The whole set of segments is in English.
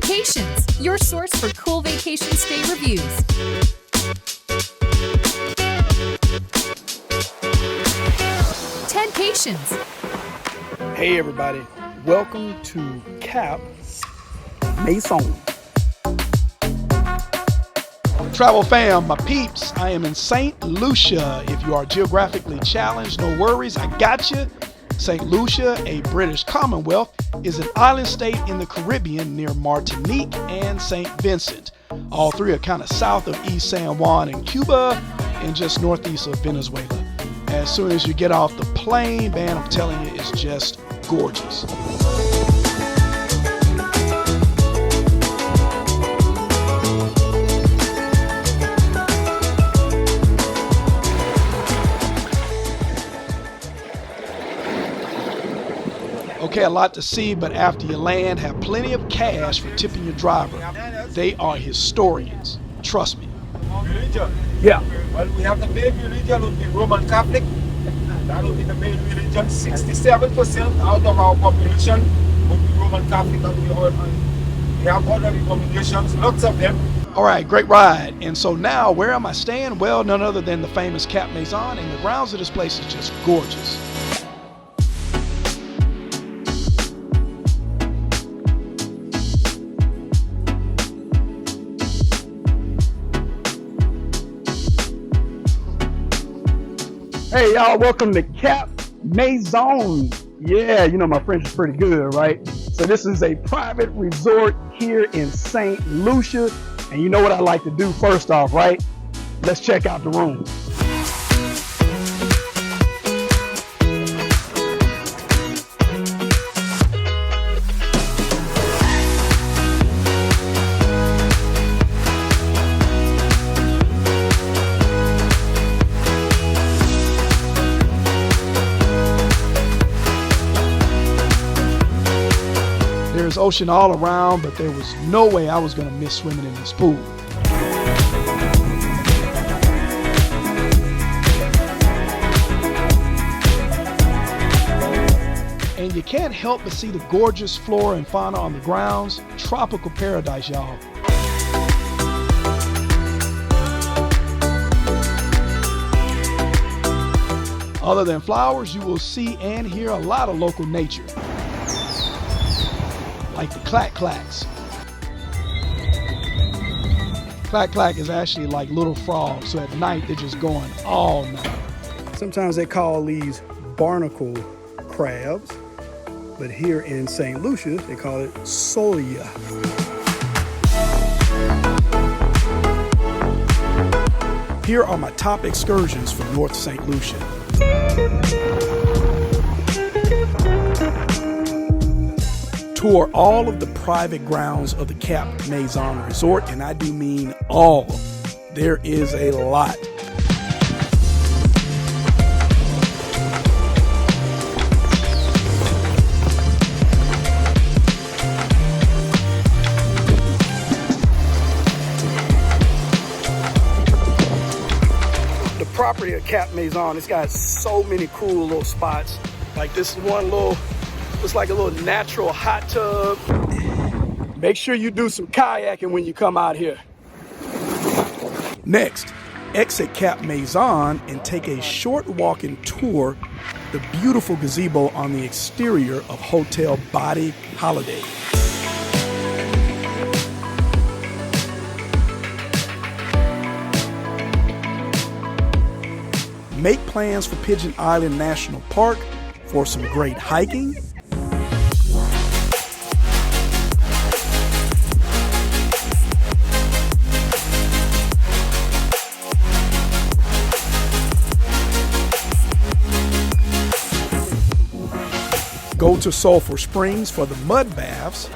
TedCations, your source for cool vacation stay reviews. TedCations. Hey everybody, welcome to Cap Maison. Travel fam, my peeps, I am in St Lucia. If you are geographically challenged, no worries, I got you. St Lucia, a British Commonwealth, is an island state in the Caribbean near Martinique and St. Vincent. All three are kind of south of East San Juan in Cuba and just northeast of Venezuela. As soon as you get off the plane, man, I'm telling you, it's just gorgeous. Okay, a lot to see, but after you land, have plenty of cash for tipping your driver. They are historians. Trust me. Religion? Yeah. Well, we have the main religion would be Roman Catholic. That would be the main religion. 67% out of our population would be Roman Catholic, and we have other denominations, lots of them. All right, great ride. And so now, where am I staying? Well, none other than the famous Cap Maison, and the grounds of this place is just gorgeous. Hey y'all, welcome to Cap Maison. Yeah, you know my French is pretty good, right? So this is a private resort here in St. Lucia. And you know what I like to do first off, right? Let's check out the rooms. There's ocean all around, but there was no way I was going to miss swimming in this pool. And you can't help but see the gorgeous flora and fauna on the grounds. Tropical paradise, y'all. Other than flowers, you will see and hear a lot of local nature, like the clack-clacks. Clack-clack is actually like little frogs, so at night they're just going all night. Sometimes they call these barnacle crabs, but here in St. Lucia they call it solia. Here are my top excursions for North St. Lucia. Tour all of the private grounds of the Cap Maison Resort, and I do mean all. There is a lot. The property of Cap Maison, it's got so many cool little spots. Like this one little, it's like a little natural hot tub. Make sure you do some kayaking when you come out here. Next, exit Cap Maison and take a short walking tour the beautiful gazebo on the exterior of Hotel Body Holiday. Make plans for Pigeon Island National Park for some great hiking. Go to Sulphur Springs for the mud baths.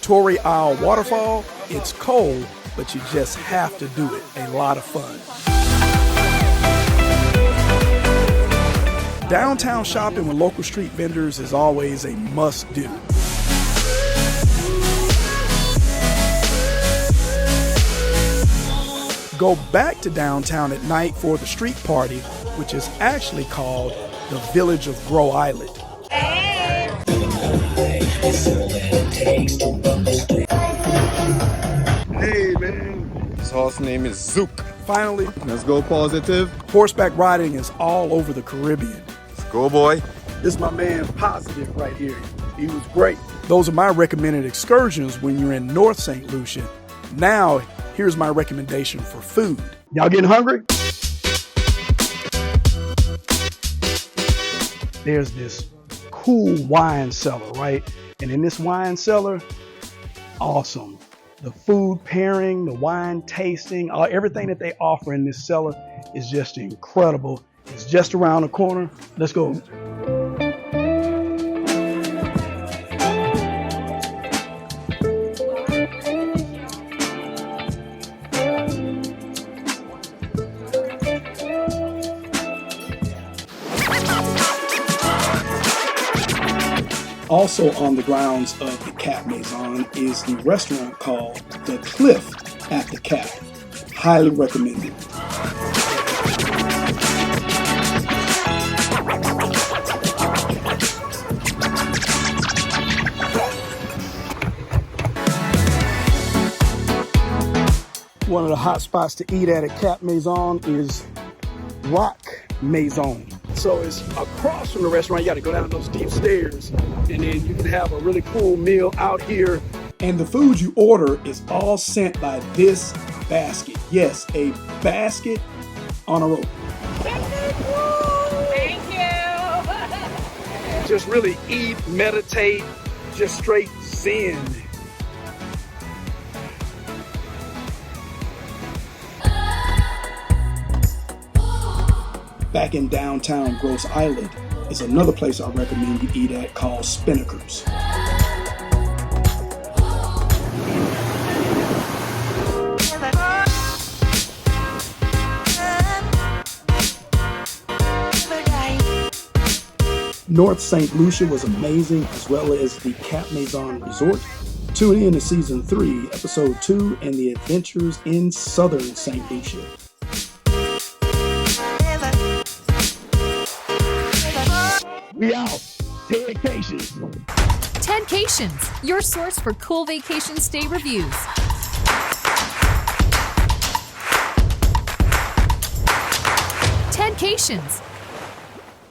Torrey Isle Waterfall. It's cold, but you just have to do it. A lot of fun. Downtown shopping with local street vendors is always a must-do. go back to downtown at night for the street party, which is actually called the Village of Grow Island. Hey man, his horse name is Zook. Finally, Let's go positive. horseback riding is all over the Caribbean. Let's go, boy. This is my man Positive right here. He was great. Those are my recommended excursions when you're in North St. Lucia. Now, here's my recommendation for food. Y'all getting hungry? There's this cool wine cellar, right? And in this wine cellar, awesome. The food pairing, the wine tasting, everything that they offer in this cellar is just incredible. It's just around the corner. Let's go. Also on the grounds of the Cap Maison is the restaurant called The Cliff at the Cap. Highly recommended. One of the hot spots to eat at Cap Maison is Rock Maison. So it's across from the restaurant. You got to go down those deep stairs, and then you can have a really cool meal out here. And the food you order is all sent by this basket. Yes, a basket on a rope. Thank you. Just really eat, meditate, just straight zen. Back in downtown Gross Island is another place I recommend you eat at called Spinnaker's. North St. Lucia was amazing, as well as the Cap Maison Resort. Tune in to Season 3, Episode 2, and the Adventures in Southern St. Lucia. We out. TedCations. TedCations, your source for cool vacation stay reviews. TedCations,